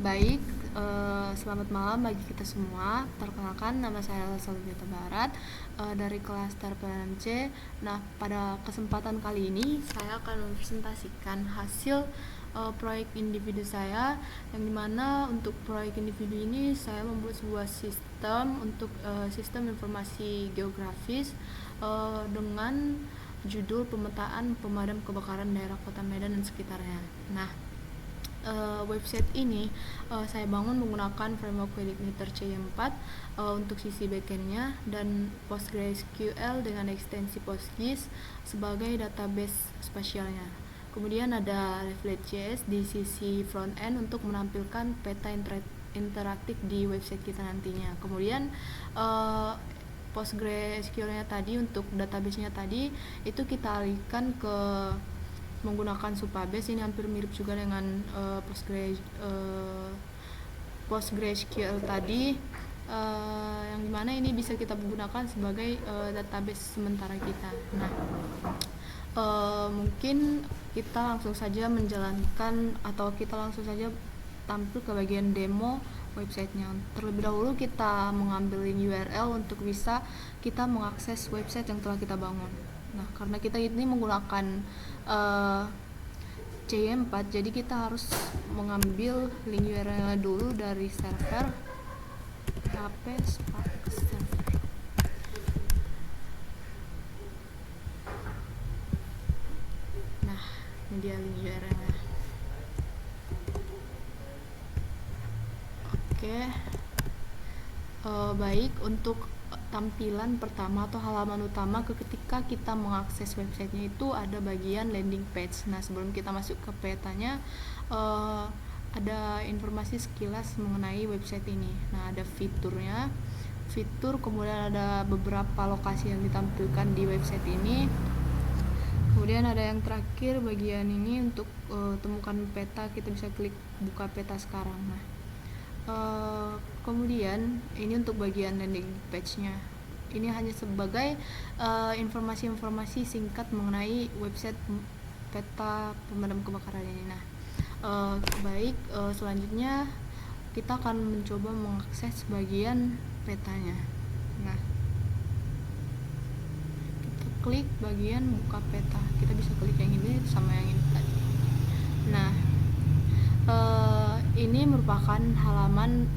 Baik, selamat malam bagi kita semua. Perkenalkan, nama saya Salvita Barat dari kelas TRPM C. Nah, pada kesempatan kali ini saya akan mempresentasikan hasil proyek individu saya, yang dimana untuk proyek individu ini saya membuat sebuah sistem untuk sistem informasi geografis dengan judul pemetaan pemadam kebakaran daerah Kota Medan dan sekitarnya. Nah, website ini saya bangun menggunakan framework Meter C4 untuk sisi backendnya, dan PostgreSQL dengan ekstensi PostGIS sebagai database spasialnya. Kemudian ada Reflect.js di sisi frontend untuk menampilkan peta interaktif di website kita nantinya. Kemudian PostgreSQL-nya tadi untuk database-nya tadi itu kita alihkan ke menggunakan Supabase. Ini hampir mirip juga dengan PostgreSQL tadi, yang dimana ini bisa kita gunakan sebagai database sementara kita. Nah, mungkin kita langsung saja menjalankan atau kita langsung saja tampil ke bagian demo websitenya. Terlebih dahulu kita mengambil link URL untuk bisa kita mengakses website yang telah kita bangun. Nah, karena kita ini menggunakan C4, jadi kita harus mengambil link URL dulu dari server PHP Spark server. Nah, ini dia link URL-nya. Oke. Baik, untuk tampilan pertama atau halaman utama ketika kita mengakses websitenya itu ada bagian landing page. Nah, sebelum kita masuk ke petanya, ada informasi sekilas mengenai website ini. Nah, ada fitur, kemudian ada beberapa lokasi yang ditampilkan di website ini. Kemudian ada yang terakhir bagian ini untuk temukan peta, kita bisa klik buka peta sekarang. Nah, kemudian ini untuk bagian landing page-nya. Ini hanya sebagai informasi-informasi singkat mengenai website peta pemadam kebakaran ini. Nah, baik, selanjutnya kita akan mencoba mengakses bagian petanya. Nah, kita klik bagian buka peta. Kita bisa klik yang ini sama yang ini tadi. Nah, ini merupakan halaman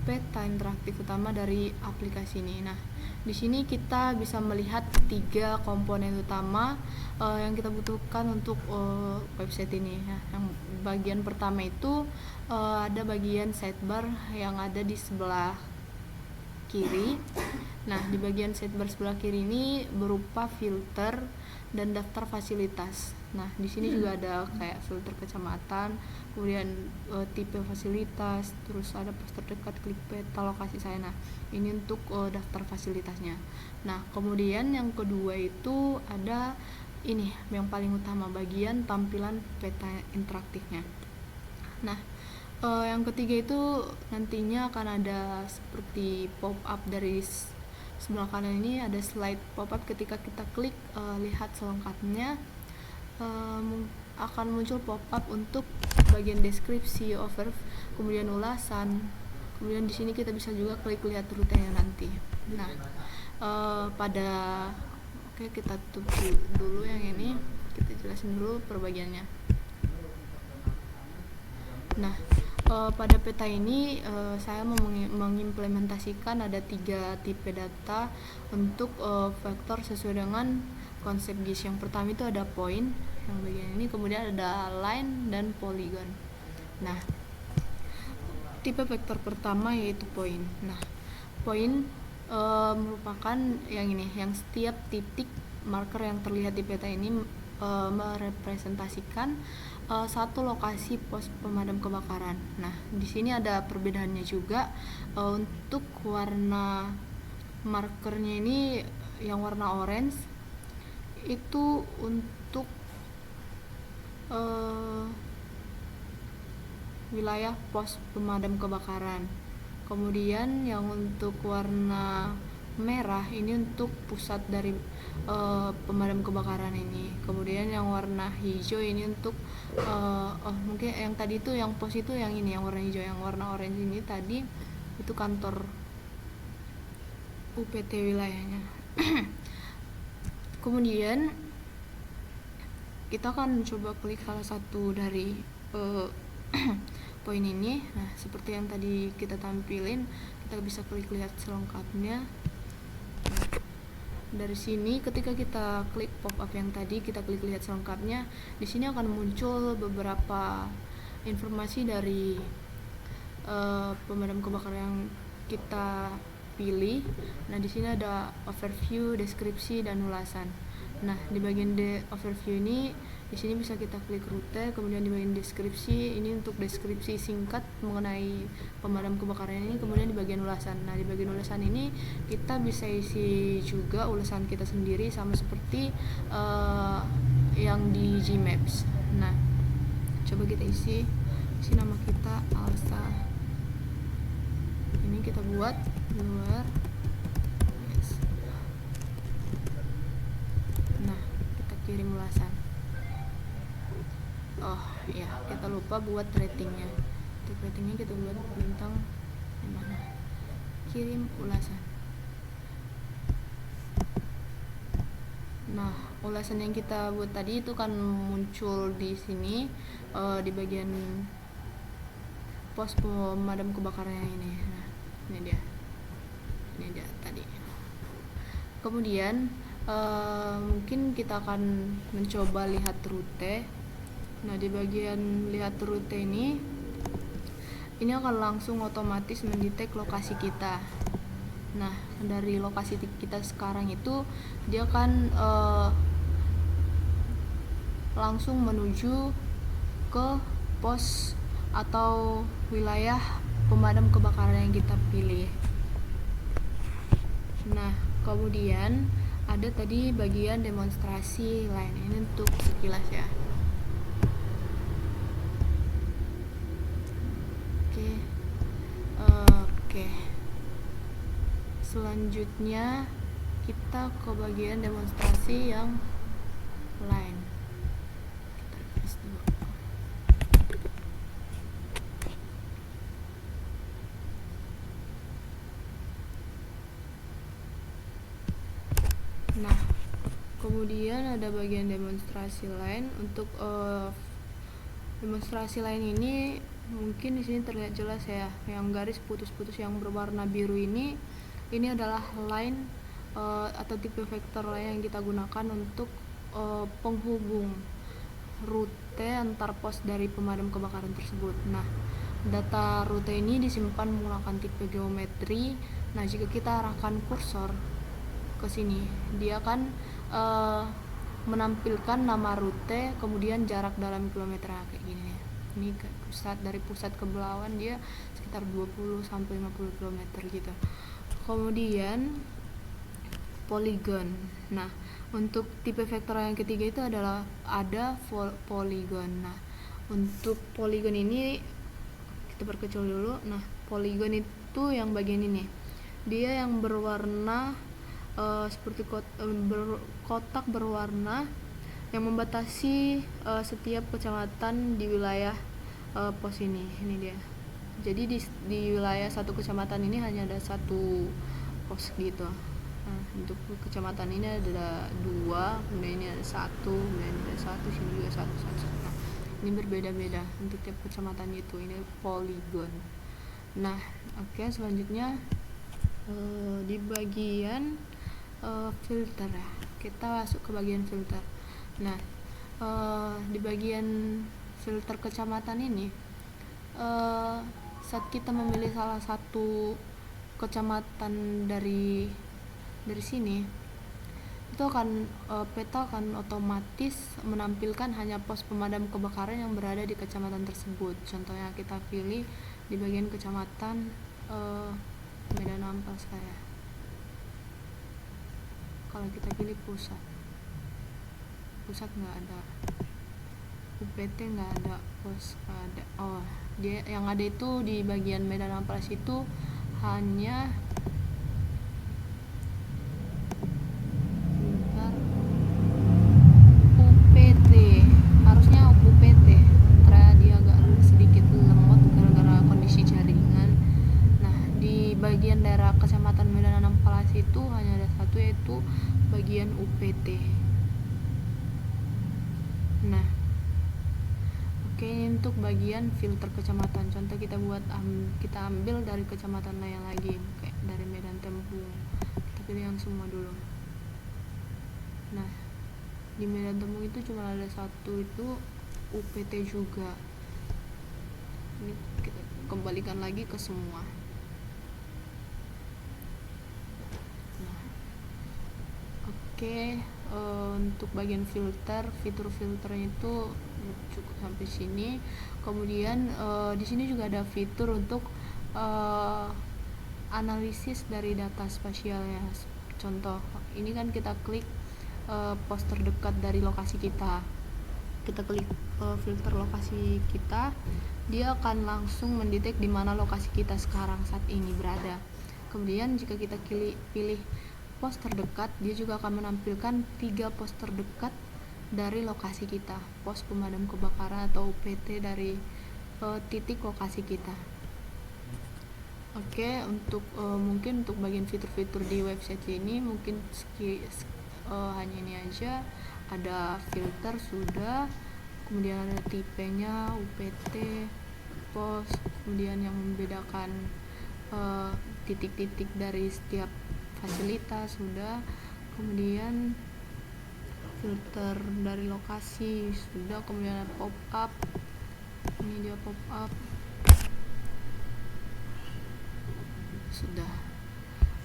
peta interaktif utama dari aplikasi ini. Nah, di sini kita bisa melihat 3 komponen utama yang kita butuhkan untuk website ini. Nah, yang bagian pertama itu ada bagian sidebar yang ada di sebelah kiri. Nah, di bagian sidebar sebelah kiri ini berupa filter dan daftar fasilitas. Nah, di sini juga ada kayak filter kecamatan, kemudian tipe fasilitas, terus ada pos terdekat, klik peta, lokasi saya. Nah, ini untuk daftar fasilitasnya. Nah, kemudian yang kedua itu ada ini yang paling utama, bagian tampilan peta interaktifnya. Nah, yang ketiga itu nantinya akan ada seperti pop up dari sebelah kanan ini, ada slide pop up. Ketika kita klik lihat selengkapnya, akan muncul pop up untuk bagian deskripsi, overview, kemudian ulasan. Kemudian di sini kita bisa juga klik lihat rutenya nanti. Nah, oke, kita tutup dulu yang ini, kita jelasin dulu perbagiannya. Nah, pada peta ini saya mengimplementasikan ada 3 tipe data untuk vektor sesuai dengan konsep GIS. Yang pertama itu ada point, yang bagian ini, kemudian ada line dan polygon. Nah, tipe vektor pertama yaitu point. Nah, point merupakan yang ini, yang setiap titik marker yang terlihat di peta ini merepresentasikan satu lokasi pos pemadam kebakaran. Nah, di sini ada perbedaannya juga. Untuk warna markernya ini, yang warna orange itu untuk wilayah pos pemadam kebakaran. Kemudian yang untuk warna merah ini untuk pusat dari pemadam kebakaran ini. Kemudian yang warna hijau ini untuk mungkin yang tadi itu yang pos itu yang ini yang warna hijau, yang warna orange ini tadi itu kantor UPT wilayahnya. Kemudian kita akan coba klik salah satu dari poin ini. Nah, seperti yang tadi kita tampilin, kita bisa klik lihat selengkapnya. Dari sini ketika kita klik pop up yang tadi, kita klik lihat selengkapnya, di sini akan muncul beberapa informasi dari pemadam kebakaran yang kita pilih. Nah, di sini ada overview, deskripsi, dan ulasan. Nah, di bagian overview ini, di sini bisa kita klik rute. Kemudian di bagian deskripsi ini untuk deskripsi singkat mengenai pemadam kebakaran ini. Kemudian di bagian ulasan. Nah, di bagian ulasan ini kita bisa isi juga ulasan kita sendiri sama seperti yang di Gmaps. Nah, coba kita isi nama kita Alsa. Ini kita buat luar. Yes. Nah, kita kirim ulasan. Oh ya, kita lupa buat ratingnya. Untuk ratingnya kita buat bintang mana? Kirim ulasan. Nah, ulasan yang kita buat tadi itu kan muncul di sini di bagian pos pemadam kebakarannya ini. Nah, ini dia tadi. Kemudian mungkin kita akan mencoba lihat rute. Nah, di bagian lihat rute ini akan langsung otomatis mendetek lokasi kita. Nah, dari lokasi kita sekarang itu dia akan langsung menuju ke pos atau wilayah pemadam kebakaran yang kita pilih. Nah, kemudian ada tadi bagian demonstrasi lain. Ini untuk sekilas ya. Oke. Selanjutnya kita ke bagian demonstrasi yang lain. Kita refresh dulu. Nah, kemudian ada bagian demonstrasi lain. Untuk demonstrasi lain ini mungkin di sini terlihat jelas ya, yang garis putus-putus yang berwarna biru ini adalah line atau tipe vektor lain yang kita gunakan untuk penghubung rute antar pos dari pemadam kebakaran tersebut. Nah, data rute ini disimpan menggunakan tipe geometri. Nah, jika kita arahkan kursor ke sini, dia akan menampilkan nama rute, kemudian jarak dalam kilometer kayak gini ya. Ini dari pusat ke Belawan dia sekitar 20 sampai 50 km gitu. Kemudian poligon. Nah, untuk tipe vektor yang ketiga itu adalah ada poligon. Nah, untuk poligon ini kita perkecil dulu. Nah, poligon itu yang bagian ini. Dia yang berwarna seperti kotak berwarna yang membatasi setiap kecamatan di wilayah pos ini dia. Jadi di wilayah satu kecamatan ini hanya ada satu pos gitu. Nah, untuk kecamatan ini ada 2, kemudian ini ada 1, kemudian ada 1, sini juga 1. Nah, ini berbeda-beda untuk tiap kecamatan itu. Ini poligon. Nah, oke, selanjutnya di bagian filter ya. Kita masuk ke bagian filter. Nah, di bagian filter kecamatan ini saat kita memilih salah satu kecamatan dari sini, itu akan peta akan otomatis menampilkan hanya pos pemadam kebakaran yang berada di kecamatan tersebut. Contohnya kita pilih di bagian kecamatan Medan Amplas ya. Kalau kita pilih pusat nggak ada, UPT nggak ada, pos ada. Oh, dia yang ada itu di bagian Medan Amplas itu hanya yaitu bagian UPT. Nah, oke, ini untuk bagian filter kecamatan. Contoh kita ambil dari kecamatan lain lagi, kayak dari Medan Tempung. Kita pilih yang semua dulu. Nah, di Medan Tempung itu cuma ada satu, itu UPT juga. Ini kita kembalikan lagi ke semua. Nah, oke, untuk bagian fitur filternya itu cukup sampai sini. Kemudian di sini juga ada fitur untuk analisis dari data spasialnya. Contoh, ini kan kita klik pos terdekat dari lokasi kita. Kita klik filter lokasi kita, dia akan langsung mendetek di mana lokasi kita sekarang saat ini berada. Kemudian jika kita pilih pos terdekat, dia juga akan menampilkan 3 pos terdekat dari lokasi kita, pos pemadam kebakaran atau UPT dari titik lokasi kita. Oke, untuk mungkin untuk bagian fitur-fitur di website ini mungkin hanya ini aja. Ada filter sudah, kemudian ada tipenya, UPT, pos, kemudian yang membedakan titik-titik dari setiap fasilitas sudah, kemudian filter dari lokasi sudah, kemudian ada pop up. Ini dia pop up sudah.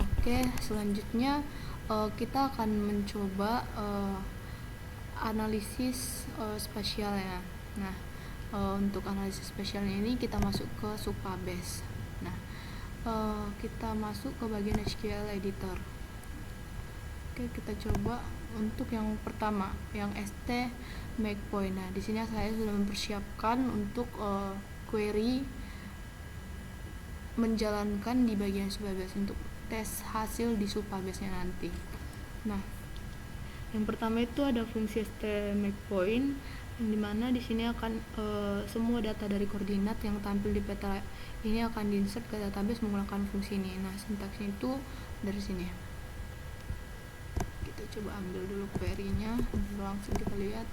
Oke, selanjutnya kita akan mencoba analisis spasialnya. Nah, untuk analisis spasialnya ini kita masuk ke Supabase. Nah, kita masuk ke bagian SQL editor. Oke, kita coba untuk yang pertama, yang ST make point. Nah, di sini saya sudah mempersiapkan untuk query menjalankan di bagian Supabase untuk tes hasil di Supabase-nya nanti. Nah, yang pertama itu ada fungsi ST make point, yang dimana di sini akan semua data dari koordinat yang tampil di peta ini akan diinsert ke database menggunakan fungsi ini. Nah, sintaksnya itu dari sini. Kita coba ambil dulu query-nya, langsung kita lihat.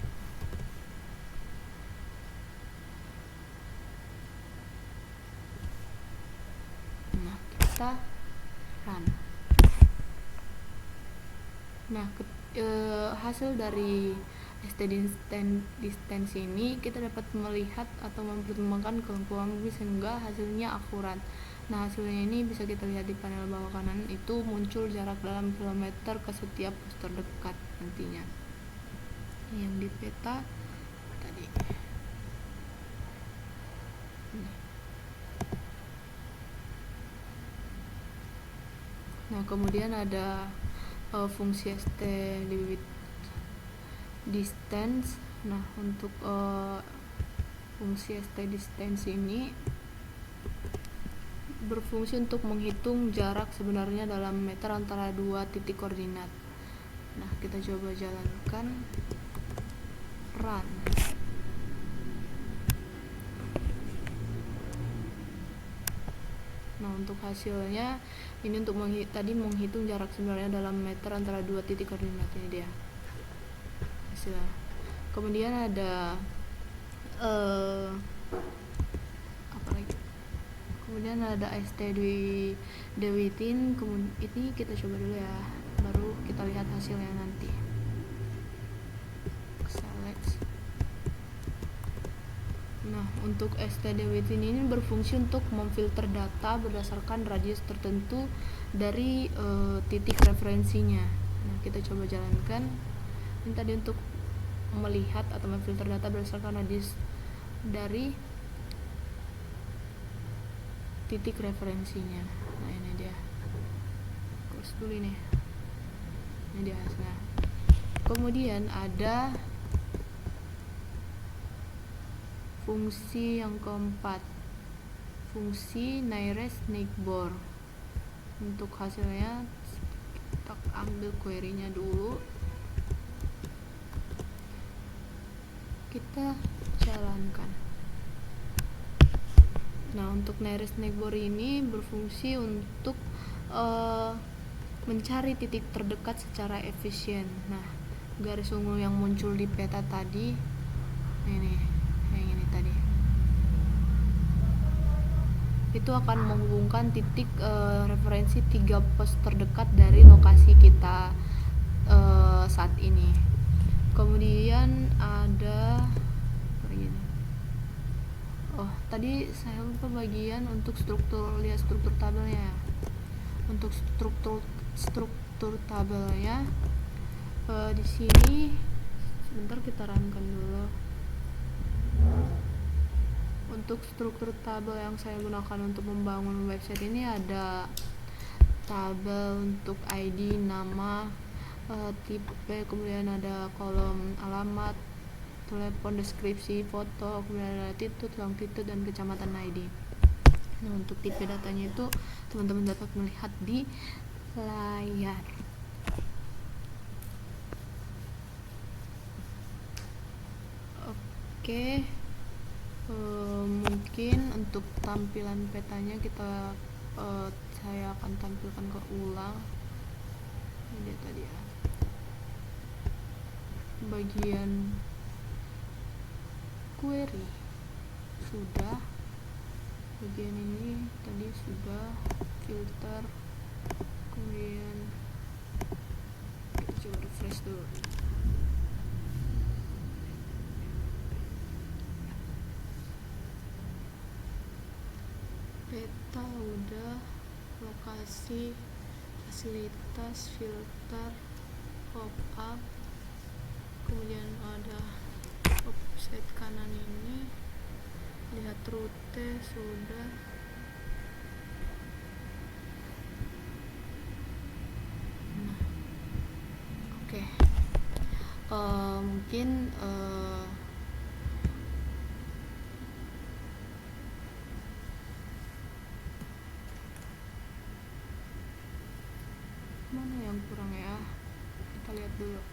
Nah, kita run. Nah, hasil dari ST distance ini kita dapat melihat atau mempertimbangkan kelengkapan sehingga hasilnya akurat. Nah, hasilnya ini bisa kita lihat di panel bawah kanan, itu muncul jarak dalam kilometer ke setiap pos terdekat nantinya. Yang di peta tadi. Nah, kemudian ada fungsi ST distance. Nah, untuk fungsi ST distance ini berfungsi untuk menghitung jarak sebenarnya dalam meter antara 2 titik koordinat. Nah, kita coba jalankan, run. Nah, untuk hasilnya ini untuk tadi menghitung jarak sebenarnya dalam meter antara 2 titik koordinat. Ini dia hasilnya. Kemudian ada apa lagi? Kemudian ada ST within. Ini kita coba dulu ya, baru kita lihat hasilnya nanti. Select. Nah, untuk ST within ini berfungsi untuk memfilter data berdasarkan radius tertentu dari titik referensinya. Nah, kita coba jalankan. Ini tadi untuk melihat atau memfilter data berdasarkan radius dari titik referensinya. Nah, ini dia. Close dulu ini. Ini dia hasilnya. Kemudian ada fungsi yang keempat, fungsi nearest neighbor. Untuk hasilnya kita ambil query-nya dulu, kita jalankan. Nah, untuk nearest neighbor ini berfungsi untuk mencari titik terdekat secara efisien. Nah, garis ungu yang muncul di peta tadi, ini yang ini tadi, itu akan menghubungkan titik referensi 3 pos terdekat dari lokasi kita saat ini. Kemudian ada tadi saya lupa bagian untuk struktur, lihat struktur tabelnya. Untuk struktur tabelnya di sini sebentar kita runkan dulu. Untuk struktur tabel yang saya gunakan untuk membangun website ini ada tabel untuk ID, nama, tipe, kemudian ada kolom alamat, telepon, deskripsi, foto, kemudian ada latitude, longitude, dan kecamatan ID. Nah, untuk tipe datanya itu teman-teman dapat melihat di layar. Oke, mungkin untuk tampilan petanya saya akan tampilkan ke ulang. Ini tadi ya, bagian query sudah, bagian ini tadi sudah, filter, kemudian kita coba refresh dulu. Peta udah, lokasi, fasilitas, filter, pop up, kemudian ada offset kanan ini, lihat rute sudah. Nah, oke. Mungkin mana yang kurang ya, kita lihat dulu.